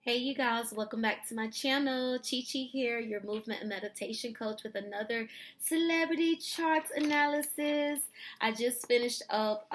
Hey you guys, welcome back to my channel. Chi here, your movement and meditation coach with another celebrity charts analysis. I just finished up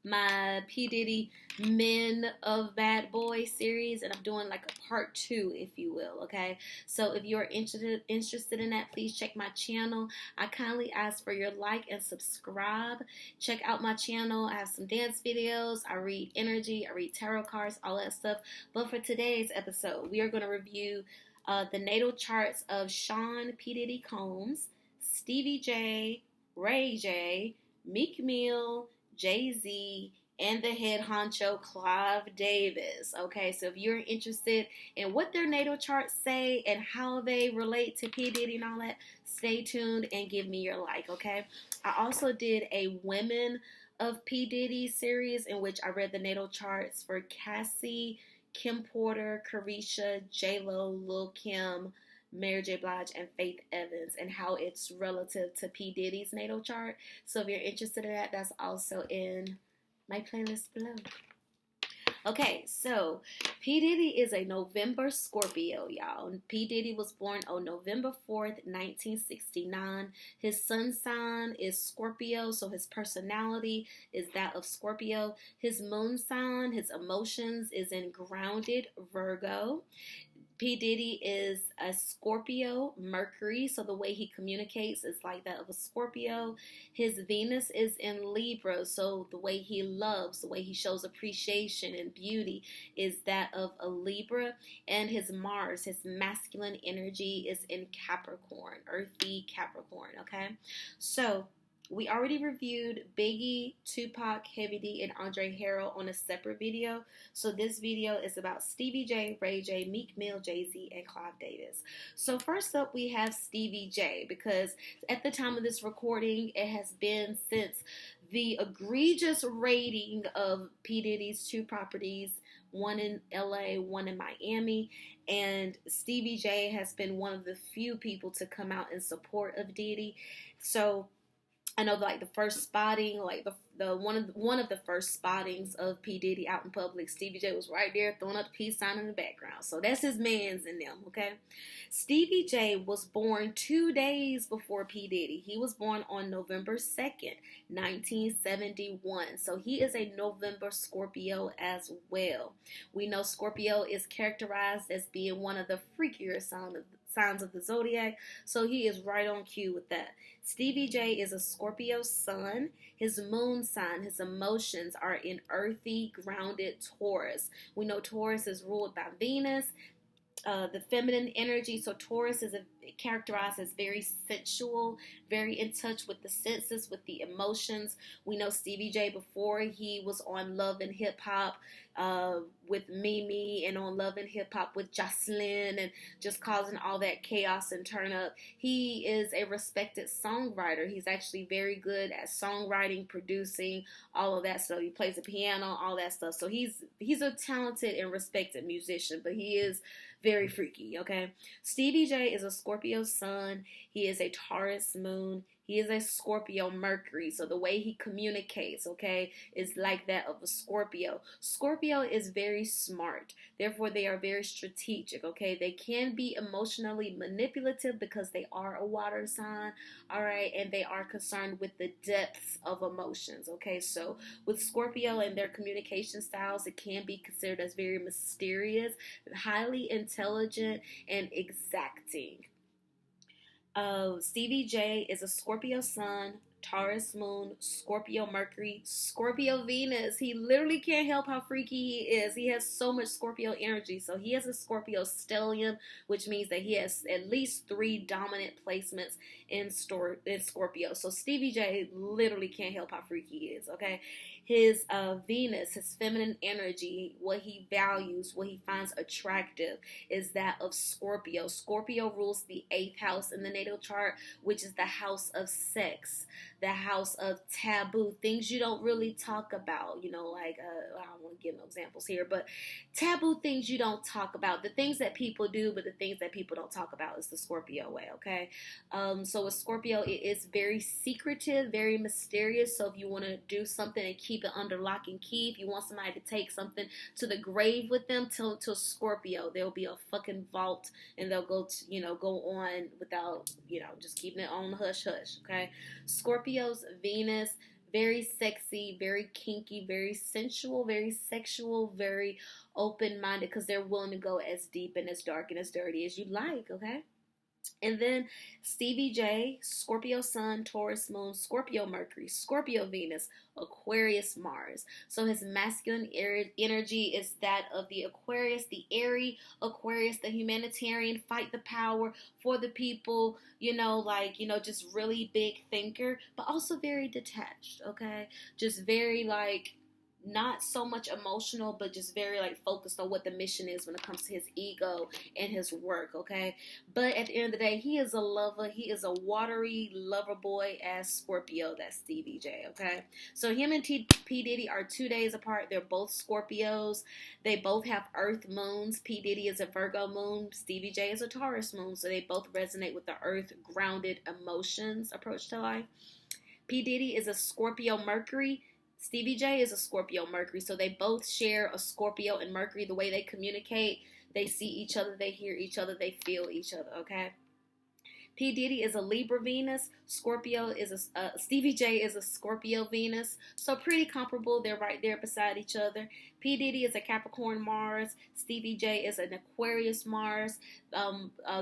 my P. Diddy Men of Bad Boy series, and I'm doing like a part two, if you will. Okay, so if you're interested in that, please check my channel. I kindly ask for your like and subscribe. Check out my channel. I have some dance videos. I read energy. I read tarot cards, all that stuff. But for today's episode, we are going to review the natal charts of Sean P. Diddy Combs, Stevie J, Ray J, Meek Mill, Jay-Z, and the head honcho Clive Davis. Okay, so if you're interested in what their natal charts say and how they relate to P. Diddy and all that, stay tuned and give me your like, okay? I also did a Women of P. Diddy series in which I read the natal charts for Cassie, Kim Porter, Carisha, J-Lo, Lil Kim, Mary J. Blige, and Faith Evans, and how it's relative to P. Diddy's natal chart. So if you're interested in that, that's also in my playlist below. Okay, so P. Diddy is a November Scorpio, y'all. P. Diddy was born on November 4th, 1969. His sun sign is Scorpio, so his personality is that of Scorpio. His moon sign, his emotions, is in grounded Virgo. P. Diddy is a Scorpio Mercury, so the way he communicates is like that of a Scorpio. His Venus is in Libra, so the way he loves, the way he shows appreciation and beauty is that of a Libra. And his Mars, his masculine energy, is in Capricorn, earthy Capricorn, okay? So we already reviewed Biggie, Tupac, Heavy D, and Andre Harrell on a separate video. So this video is about Stevie J, Ray J, Meek Mill, Jay-Z, and Clive Davis. So first up, we have Stevie J, because at the time of this recording, it has been since the egregious raiding of P. Diddy's two properties, one in LA, one in Miami, and Stevie J has been one of the few people to come out in support of Diddy. So I know, like the first spotting, like the one of the first spottings of P. Diddy out in public, Stevie J was right there throwing up the peace sign in the background. So that's his man's in them, okay? Stevie J was born 2 days before P. Diddy. He was born on November 2nd, 1971. So he is a November Scorpio as well. We know Scorpio is characterized as being one of the freakier signs of the zodiac, so he is right on cue with that. Stevie J is a Scorpio sun. His moon sign, his emotions are in earthy, grounded Taurus. We know Taurus is ruled by Venus, the feminine energy. So Taurus is characterized as very sensual, very in touch with the senses, with the emotions. We know Stevie J before he was on Love and Hip Hop with Mimi, and on Love and Hip Hop with Jocelyn, and just causing all that chaos and turn up. He is a respected songwriter. He's actually very good at songwriting, producing, all of that stuff. He plays the piano, all that stuff. So he's a talented and respected musician, but he is very freaky, okay? Stevie J is a Scorpio sun. He is a Taurus moon. He is a Scorpio Mercury. So the way he communicates, okay, is like that of a Scorpio. Scorpio is very smart. Therefore, they are very strategic, okay? They can be emotionally manipulative because they are a water sign, all right? And they are concerned with the depths of emotions, okay? So with Scorpio and their communication styles, it can be considered as very mysterious, highly intelligent, and exacting. Stevie J is a Scorpio sun, Taurus moon, Scorpio Mercury, Scorpio Venus. He literally can't help how freaky he is. He has so much Scorpio energy. So he has a Scorpio stellium, which means that he has at least 3 dominant placements in Scorpio. So Stevie J literally can't help how freaky he is, okay? His Venus, his feminine energy, what he values, what he finds attractive is that of Scorpio. Scorpio rules the 8th house in the natal chart, which is the house of sex, the house of taboo, things you don't really talk about, you know, like, I don't want to give no examples here, but taboo things you don't talk about, the things that people do, but the things that people don't talk about is the Scorpio way, okay? So with Scorpio, it is very secretive, very mysterious, so if you want to do something and keep keep it under lock and key. If you want somebody to take something to the grave with them, to Scorpio. There'll be a fucking vault, and they'll go to, go on without, just keeping it on the hush hush. Okay, Scorpio's Venus, very sexy, very kinky, very sensual, very sexual, very open-minded, because they're willing to go as deep and as dark and as dirty as you like. Okay. And then Stevie J, Scorpio Sun, Taurus Moon, Scorpio Mercury, Scorpio Venus, Aquarius Mars. So his masculine energy is that of the Aquarius, the airy Aquarius, the humanitarian, fight the power for the people, just really big thinker, but also very detached, okay? Just very not so much emotional, but just very focused on what the mission is when it comes to his ego and his work, okay? But at the end of the day, he is a lover. He is a watery lover boy as Scorpio. That's Stevie J, okay? So him and P. Diddy are 2 days apart. They're both Scorpios. They both have Earth moons. P. Diddy is a Virgo moon. Stevie J is a Taurus moon. So they both resonate with the earth grounded emotions approach to life. P. Diddy is a Scorpio Mercury. Stevie J is a Scorpio Mercury, so they both share a Scorpio and Mercury. The way they communicate, they see each other, they hear each other, they feel each other, okay? P. Diddy is a Libra Venus. Stevie J is a Scorpio Venus. So pretty comparable. They're right there beside each other. P. Diddy is a Capricorn Mars. Stevie J is an Aquarius Mars.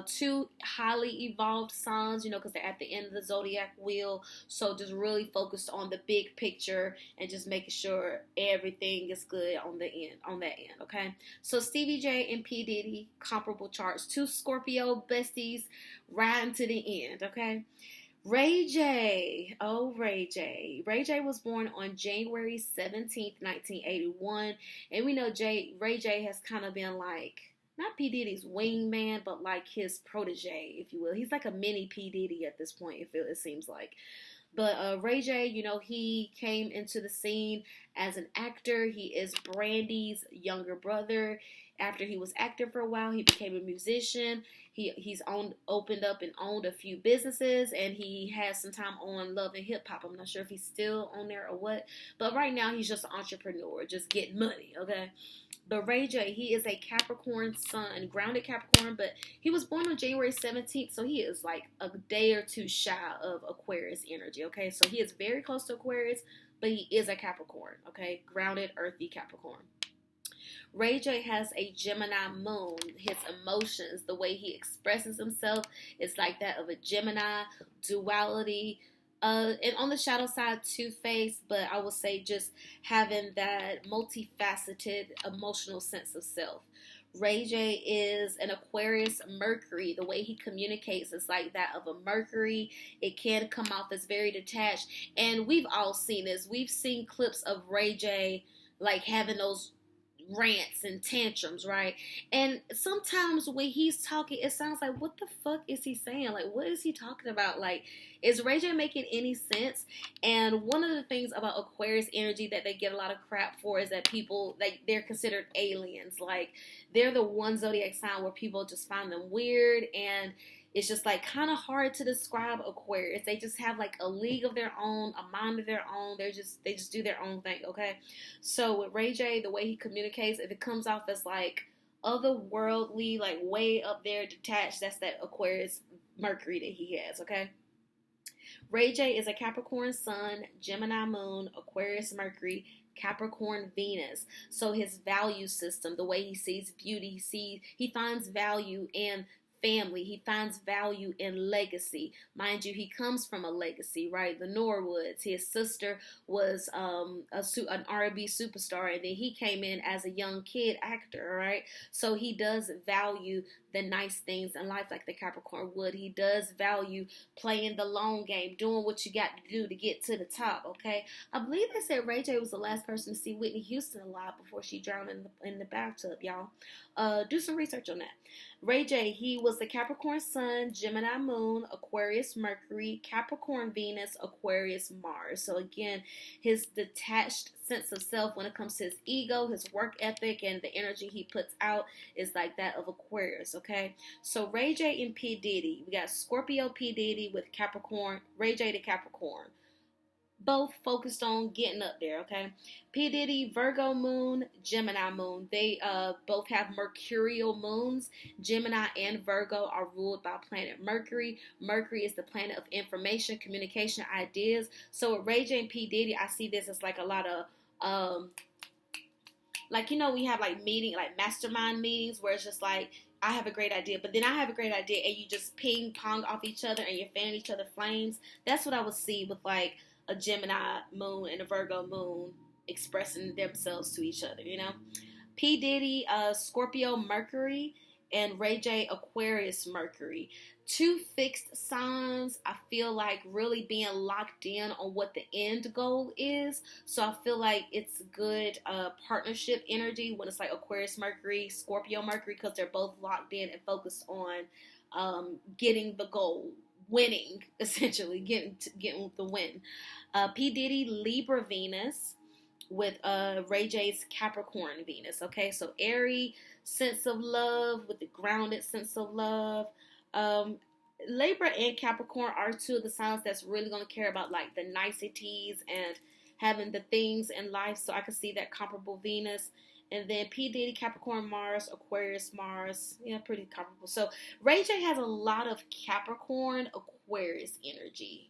Two highly evolved signs, because they're at the end of the zodiac wheel. So just really focused on the big picture and just making sure everything is good on that end, okay? So Stevie J and P. Diddy, comparable charts. Two Scorpio besties riding to the end, okay? Ray J. Oh, Ray J. Ray J was born on January 17th, 1981. And we know Ray J has kind of been not P. Diddy's wingman, but his protege, if you will. He's like a mini P. Diddy at this point, it seems like. But Ray J, he came into the scene as an actor. He is Brandy's younger brother. After he was acting for a while, he became a musician. He's opened up and owned a few businesses, and he has some time on Love and Hip Hop. I'm not sure if he's still on there or what, but right now he's just an entrepreneur, just getting money, okay? But Ray J, he is a Capricorn sun, grounded Capricorn, but he was born on January 17th, so he is a day or two shy of Aquarius energy, okay? So he is very close to Aquarius, but he is a Capricorn, okay? Grounded, earthy Capricorn. Ray J has a Gemini moon. His emotions, the way he expresses himself, is like that of a Gemini, duality, and on the shadow side, two-faced, but I would say just having that multifaceted emotional sense of self. Ray J is an Aquarius Mercury. The way he communicates is like that of a Mercury. It can come off as very detached, and we've all seen this. We've seen clips of Ray J having those rants and tantrums, right? And sometimes when he's talking, it sounds like, what the fuck is he saying? What is he talking about? Is Ray J making any sense? And one of the things about Aquarius energy that they get a lot of crap for is that people, they're considered aliens. They're the one zodiac sign where people just find them weird, and it's just kind of hard to describe Aquarius. They just have a league of their own, a mind of their own. They just do their own thing, okay? So with Ray J, the way he communicates, if it comes off as otherworldly, way up there, detached, that's that Aquarius Mercury that he has, okay? Ray J is a Capricorn Sun, Gemini Moon, Aquarius Mercury, Capricorn Venus. So his value system, the way he sees beauty, he finds value in family. He finds value in legacy. Mind you, he comes from a legacy, right? The Norwoods. His sister was an R&B superstar, and then he came in as a young kid actor, right? So he does value the nice things in life like the Capricorn would. He does value playing the long game, doing what you got to do to get to the top, okay? I believe they said Ray J was the last person to see Whitney Houston alive before she drowned in the bathtub, y'all. Do some research on that. Ray J, he was the Capricorn Sun, Gemini Moon, Aquarius Mercury, Capricorn Venus, Aquarius Mars. So again, his detached sense of self when it comes to his ego, his work ethic, and the energy he puts out is like that of Aquarius, okay? So Ray J and P. Diddy, we got Scorpio P. Diddy with Capricorn, Ray J to Capricorn. both focused on getting up there, okay? P. Diddy, Virgo moon, Gemini moon. They both have mercurial moons. Gemini and Virgo are ruled by planet Mercury. Mercury is the planet of information, communication, ideas. So with Ray J and P. Diddy, I see this as like a lot of like, you know, we have like like mastermind meetings where it's just like, I have a great idea, but then I have a great idea, and you just ping pong off each other and you're fanning each other flames. That's what I would see with like a Gemini moon and a Virgo moon expressing themselves to each other, you know? P. Diddy, Scorpio Mercury, and Ray J Aquarius Mercury. Two fixed signs. I feel like really being locked in on what the end goal is. So I feel like it's good partnership energy when it's like Aquarius Mercury, Scorpio Mercury, because they're both locked in and focused on getting the goal, winning, essentially getting the win. P. Diddy Libra Venus with Ray J's Capricorn Venus. Okay, so airy sense of love with the grounded sense of love. Libra and Capricorn are two of the signs that's really going to care about like the niceties and having the things in life. So I can see that comparable Venus. And then P. Diddy, Capricorn, Mars, Aquarius, Mars. Yeah, pretty comparable. So Ray J has a lot of Capricorn, Aquarius energy.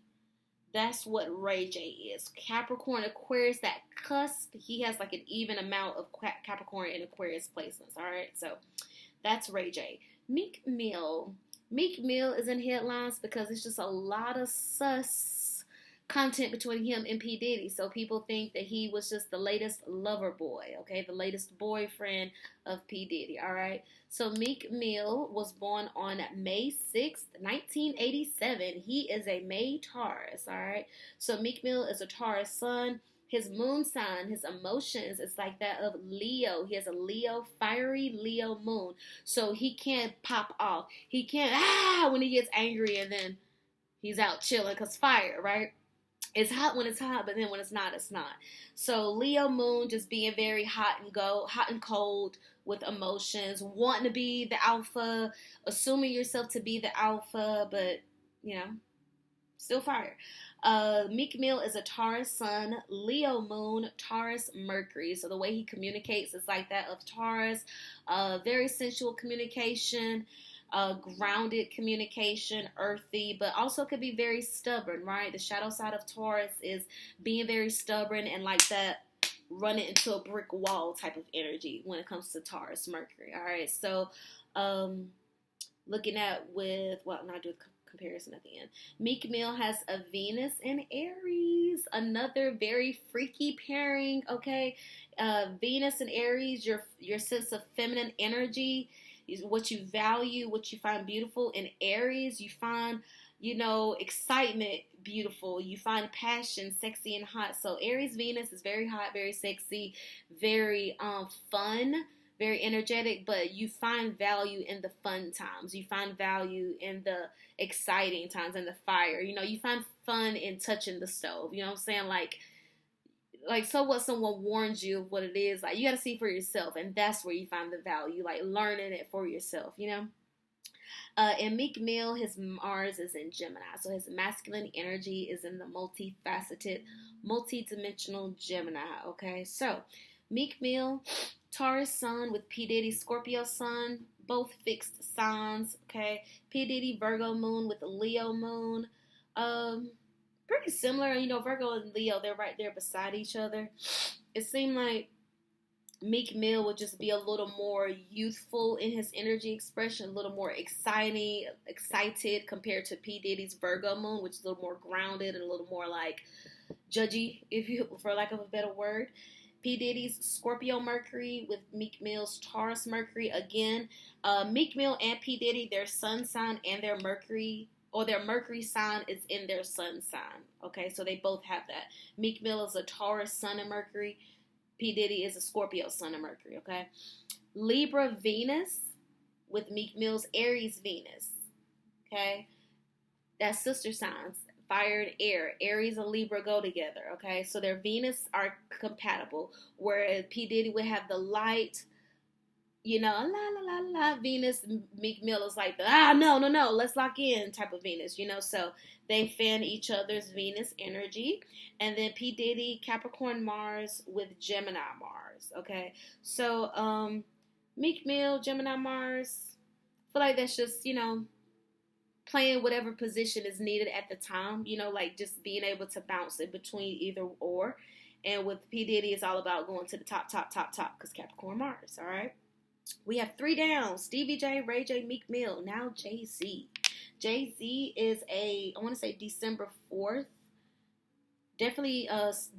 That's what Ray J is. Capricorn, Aquarius, that cusp. He has like an even amount of Capricorn and Aquarius placements. All right, so that's Ray J. Meek Mill. Meek Mill is in headlines because it's just a lot of sus content between him and P. Diddy. So people think that he was just the latest lover boy, okay? The latest boyfriend of P. Diddy, all right? So Meek Mill was born on May 6th, 1987. He is a May Taurus, all right? So Meek Mill is a Taurus sun. His moon sign, his emotions, is like that of Leo. He has a Leo, fiery Leo moon. So he can't pop off. He can't, when he gets angry and then he's out chilling because fire, right? It's hot when it's hot, but then when it's not, it's not. So Leo moon just being very hot and cold with emotions, wanting to be the alpha, assuming yourself to be the alpha, but, you know, still fire. Meek Mill is a Taurus sun, Leo moon, Taurus Mercury. So the way he communicates is like that of Taurus. Very sensual communication, grounded communication, earthy, but also could be very stubborn, right? The shadow side of Taurus is being very stubborn and like that running into a brick wall type of energy when it comes to Taurus Mercury. All right, so looking at with, well, not do comparison at the end. Meek Mill has a Venus in Aries, another very freaky pairing. Okay, Venus and Aries, your sense of feminine energy is what you value, what you find beautiful. In Aries, you find, you know, excitement beautiful. You find passion sexy and hot. So Aries Venus is very hot, very sexy, very fun, very energetic, but you find value in the fun times. You find value in the exciting times and the fire. You know, you find fun in touching the stove. You know what I'm saying? Like so what someone warns you of what it is. Like, you got to see for yourself, and that's where you find the value, like learning it for yourself, you know? And Meek Mill, his Mars is in Gemini. So his masculine energy is in the multifaceted, multidimensional Gemini, okay? So Meek Mill, Taurus sun with P. Diddy, Scorpio sun, both fixed signs, okay? P. Diddy, Virgo moon with a Leo moon. Pretty similar, you know, Virgo and Leo, they're right there beside each other. It seemed like Meek Mill would just be a little more youthful in his energy expression, a little more excited compared to P. Diddy's Virgo moon, which is a little more grounded and a little more like judgy, if you, for lack of a better word. P. Diddy's Scorpio Mercury with Meek Mill's Taurus Mercury. Again, Meek Mill and P. Diddy, their sun sign and their Mercury, or their Mercury sign is in their sun sign. Okay, so they both have that. Meek Mill is a Taurus sun and Mercury. P. Diddy is a Scorpio sun and Mercury, okay? Libra Venus with Meek Mill's Aries Venus, okay? That's sister signs, fire and air. Aries and Libra go together, okay? So their Venus are compatible, whereas P. Diddy would have the light, la la la la Venus. Meek Mill is like the no, let's lock in type of Venus. So they fan each other's Venus energy. And then P. Diddy, Capricorn Mars with Gemini Mars. Okay, so Meek Mill, Gemini Mars. I feel like that's just playing whatever position is needed at the time, like just being able to bounce in between either or. And with P. Diddy, it's all about going to the top, because Capricorn Mars, all right? We have 3 down: Stevie J, Ray J, Meek Mill, now Jay-Z. Jay-Z is I want to say December 4th. Definitely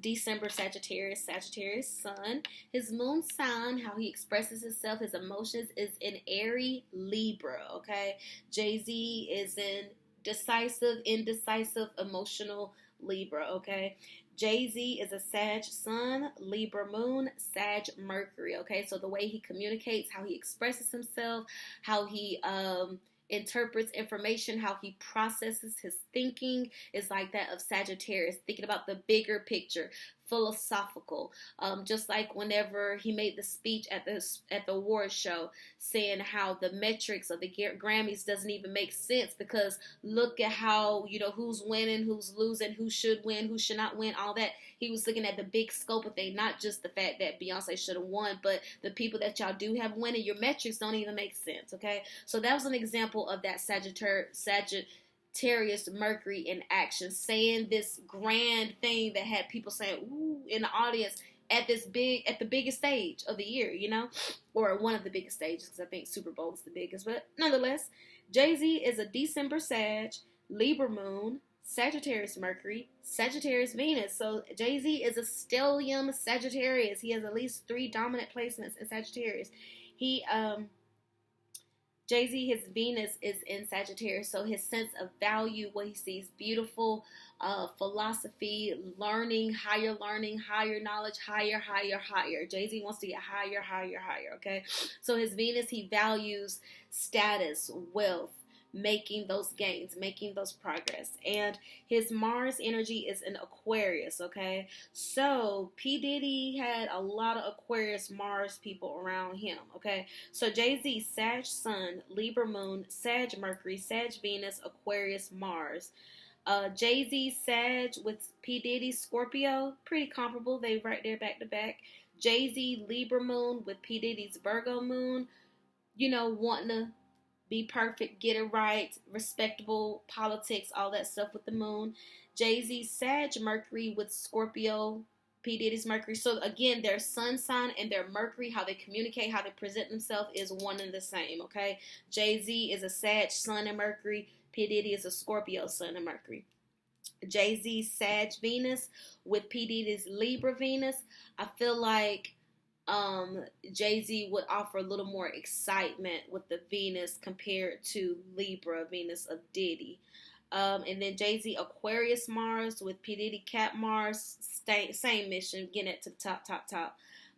December Sagittarius sun. His moon sign, how he expresses himself, his emotions, is in Aries Libra, okay? Jay-Z is in decisive, indecisive, emotional Libra, okay? Jay-Z is a Sag sun, Libra moon, Sag Mercury, okay? So the way he communicates, how he expresses himself, how he interprets information, how he processes his thinking is like that of Sagittarius, thinking about the bigger picture, philosophical. Just like whenever he made the speech at the award show, saying how the metrics of the Grammys doesn't even make sense because look at how who's winning, who's losing, who should win, who should not win, all that. He was looking at the big scope of things, not just the fact that Beyonce should have won, but the people that y'all do have winning, your metrics don't even make sense, okay? So that was an example of that Sagittarius Mercury in action, saying this grand thing that had people saying, ooh, in the audience at the biggest stage of the year, or one of the biggest stages, because I think Super Bowl is the biggest, but nonetheless, Jay-Z is a December Sag, Libra moon, Sagittarius Mercury, Sagittarius Venus. So Jay-Z is a stellium Sagittarius. He has at least 3 dominant placements in Sagittarius. Jay-Z, his Venus is in Sagittarius, so his sense of value, what he sees beautiful, philosophy, learning, higher knowledge, higher. Jay-Z wants to get higher, okay? So his Venus, he values status, wealth, making those gains, making those progress. And his Mars energy is in Aquarius, okay? So P. Diddy had a lot of Aquarius Mars people around him, okay? So Jay-Z, Sag Sun, Libra Moon, Sag Mercury, Sag Venus, Aquarius Mars. Jay-Z Sag with P. Diddy Scorpio, pretty comparable. They right there back to back. Jay-Z Libra Moon with P. Diddy's Virgo Moon, wanting to be perfect, get it right, respectable, politics, all that stuff with the moon. Jay-Z, Sag, Mercury with Scorpio, P. Diddy's Mercury. So again, their sun sign and their Mercury, how they communicate, how they present themselves is one and the same, okay? Jay-Z is a Sag, Sun and Mercury. P. Diddy is a Scorpio, Sun and Mercury. Jay-Z, Sag, Venus with P. Diddy's Libra, Venus. I feel like Jay-Z would offer a little more excitement with the Venus compared to Libra Venus of Diddy. And then Jay-Z Aquarius Mars with P. Diddy Cap Mars, same mission, getting it to the top.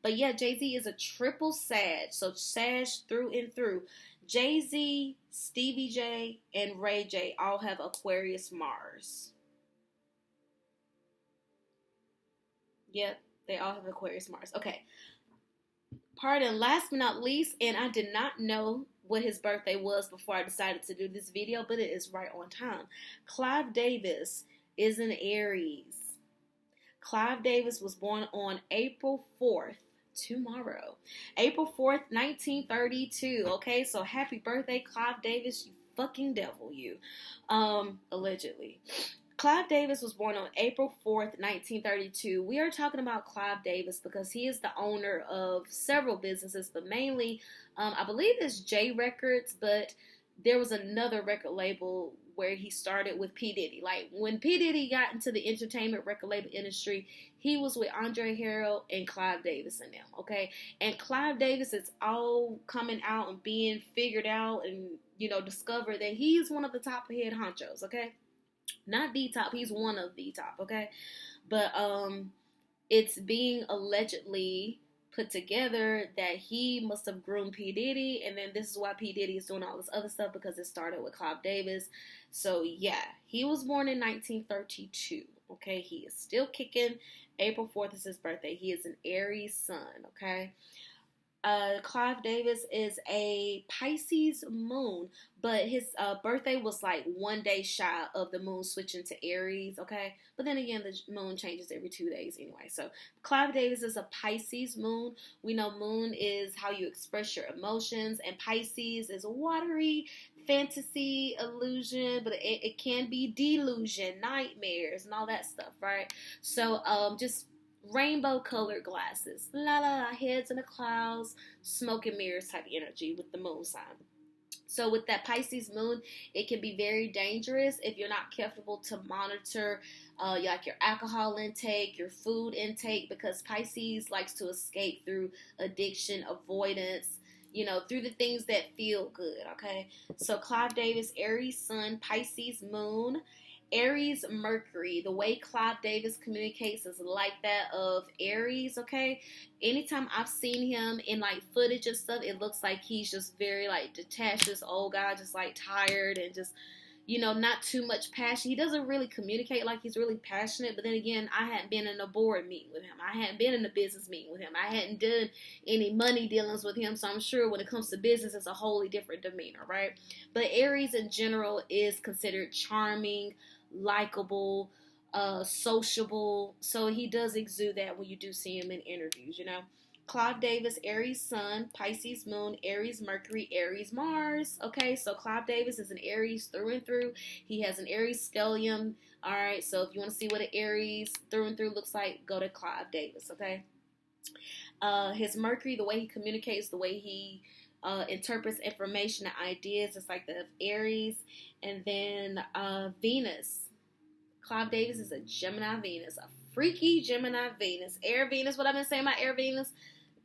But yeah, Jay-Z is a triple Sag, so Sag through and through. Jay-Z, Stevie J, and Ray J all have Aquarius Mars. Yep, they all have Aquarius Mars. Okay. Pardon, last but not least, and I did not know what his birthday was before I decided to do this video, but it is right on time. Clive Davis is an Aries. Clive Davis was born on April 4th, tomorrow. April 4th, 1932. Okay, so happy birthday, Clive Davis, you fucking devil, you. Allegedly. Clive Davis was born on April 4th, 1932. We are talking about Clive Davis because he is the owner of several businesses, but mainly, I believe it's J Records, but there was another record label where he started with P. Diddy. Like, when P. Diddy got into the entertainment record label industry, he was with Andre Harrell and Clive Davis and them, okay? And Clive Davis is all coming out and being figured out and, discovered that he's one of the top head honchos, okay? Not the top, he's one of the top, okay? But it's being allegedly put together that he must have groomed P. Diddy, and then this is why P. Diddy is doing all this other stuff, because it started with Clive Davis. So yeah, he was born in 1932, okay? He is still kicking. April 4th is his birthday. He is an Aries sun, okay? Clive Davis is a Pisces moon, but his birthday was like 1 day shy of the moon switching to Aries, okay? But then again, the moon changes every 2 days anyway. So Clive Davis is a Pisces moon. We know moon is how you express your emotions, and Pisces is a watery fantasy, illusion, but it can be delusion, nightmares, and all that stuff, right? So just rainbow colored glasses. La la la, heads in the clouds, smoke and mirrors type of energy with the moon sign. So with that Pisces moon, it can be very dangerous if you're not careful to monitor like your alcohol intake, your food intake, because Pisces likes to escape through addiction, avoidance, through the things that feel good, okay? So Clive Davis, Aries Sun, Pisces Moon, Aries Mercury. The way Clive Davis communicates is like that of Aries, okay? Anytime I've seen him in like footage and stuff, it looks like he's just very like detached, this old guy, just like tired and just, not too much passion. He doesn't really communicate like he's really passionate, but then again, I hadn't been in a board meeting with him. I hadn't been in a business meeting with him. I hadn't done any money dealings with him, so I'm sure when it comes to business, it's a wholly different demeanor, right? But Aries in general is considered charming, likable, sociable, so he does exude that when you do see him in interviews. Clive Davis, Aries Sun, Pisces Moon, Aries Mercury, Aries Mars. Okay, so Clive Davis is an Aries through and through. He has an Aries stellium. All right, so if you want to see what an Aries through and through looks like, go to Clive Davis. Okay, his Mercury, the way he communicates, the way he interprets information and ideas, it's like the Aries. And then Venus. Clive Davis is a Gemini Venus, a freaky Gemini Venus. Air Venus, what I've been saying about Air Venus,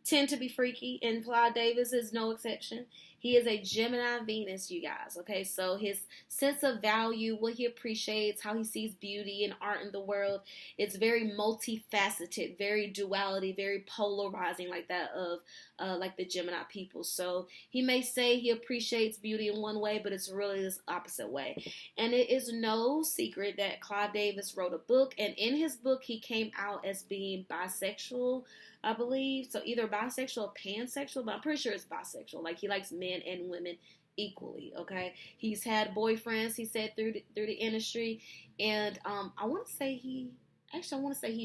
tend to be freaky, and Clive Davis is no exception. He is a Gemini Venus, you guys, okay? So his sense of value, what he appreciates, how he sees beauty and art in the world, it's very multifaceted, very duality, very polarizing like that of like the Gemini people. So he may say he appreciates beauty in one way, but it's really this opposite way. And it is no secret that Clive Davis wrote a book, and in his book he came out as being bisexual, I believe. So either bisexual or pansexual, but I'm pretty sure it's bisexual. Like he likes men and women equally, okay? He's had boyfriends, he said, through the industry. And I want to say he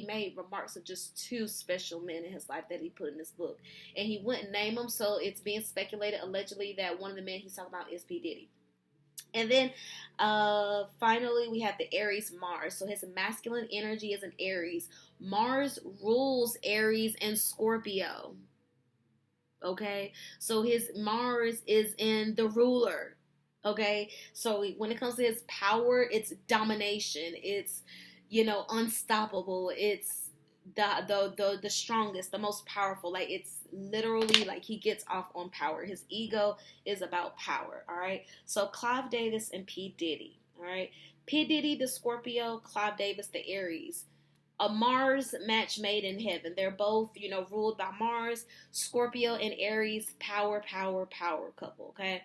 made remarks of just 2 special men in his life that he put in this book. And he wouldn't name them, so it's being speculated allegedly that one of the men he's talking about is P. Diddy. And then finally we have the Aries Mars. So his masculine energy is an Aries. Mars rules Aries and Scorpio. Okay, so his Mars is in the ruler. Okay, so when it comes to his power, it's domination. It's unstoppable. It's the strongest, the most powerful. Like it's literally like he gets off on power. His ego is about power. All right. So Clive Davis and P. Diddy. All right. P. Diddy the Scorpio, Clive Davis the Aries. A Mars match made in heaven. They're both, ruled by Mars. Scorpio and Aries, power, power, power couple. Okay.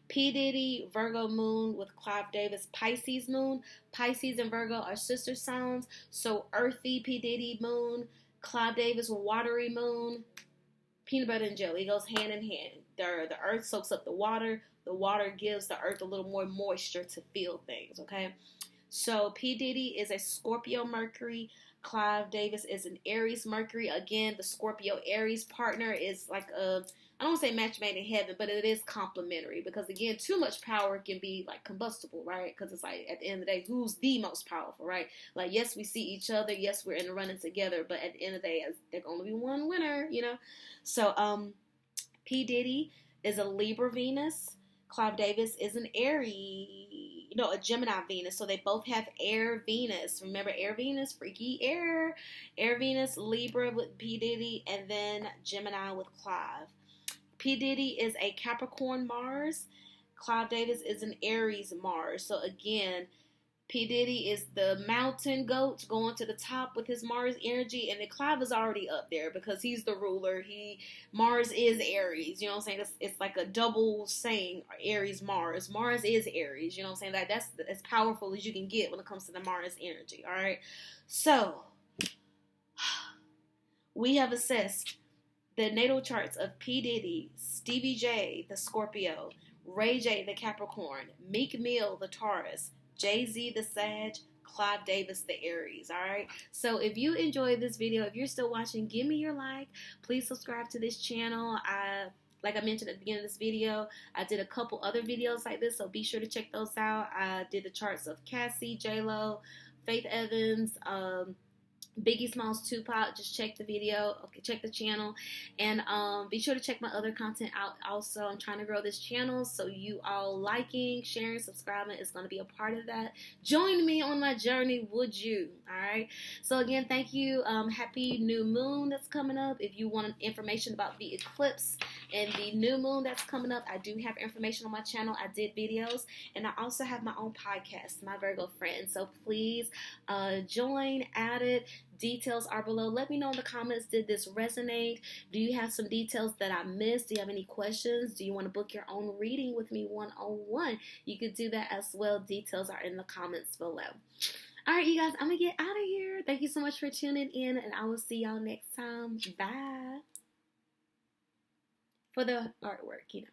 P. Diddy, Virgo moon with Clive Davis, Pisces moon. Pisces and Virgo are sister signs. So earthy P. Diddy moon, Clive Davis, watery moon. Peanut butter and jelly, it goes hand in hand. The earth soaks up the water gives the earth a little more moisture to feel things, okay? So P. Diddy is a Scorpio Mercury. Clive Davis is an Aries Mercury. Again, the Scorpio Aries partner is like I don't want to say match made in heaven, but it is complementary because, again, too much power can be like combustible, right? Because it's like at the end of the day, who's the most powerful, right? Like, yes, we see each other. Yes, we're in the running together. But at the end of the day, there's going to be one winner, So P. Diddy is a Libra Venus. Clive Davis is an a Gemini Venus. So they both have air Venus. Remember air Venus, freaky air. Air Venus, Libra with P. Diddy, and then Gemini with Clive. P. Diddy is a Capricorn Mars. Clive Davis is an Aries Mars. So again, P. Diddy is the mountain goat going to the top with his Mars energy, and then Clive is already up there because he's the ruler. Mars is Aries. You know what I'm saying? It's like a double saying, Aries Mars. Mars is Aries. You know what I'm saying? That's as powerful as you can get when it comes to the Mars energy. All right. So we have assessed the natal charts of P. Diddy, Stevie J, the Scorpio, Ray J, the Capricorn, Meek Mill, the Taurus, Jay-Z, the Sag, Clive Davis, the Aries. All right. So if you enjoyed this video, if you're still watching, give me your like. Please subscribe to this channel. Like I mentioned at the beginning of this video, I did a couple other videos like this, so be sure to check those out. I did the charts of Cassie, J-Lo, Faith Evans, Biggie Smalls, Tupac. Just check the video, okay, check the channel, and be sure to check my other content out also. I'm trying to grow this channel, so you all liking, sharing, subscribing is going to be a part of that. Join me on my journey, would you? Alright, so again, thank you. Happy new moon that's coming up. If you want information about the eclipse and the new moon that's coming up, I do have information on my channel. I did videos, and I also have my own podcast, My Virgo Friend, so please join, add it. Details are below. Let me know in the comments, did this resonate? Do you have some details that I missed? Do you have any questions? Do you want to book your own reading with me one-on-one? You could do that as well. Details are in the comments below. All right, you guys, I'm going to get out of here. Thank you so much for tuning in, and I will see y'all next time. Bye. For the artwork, you know.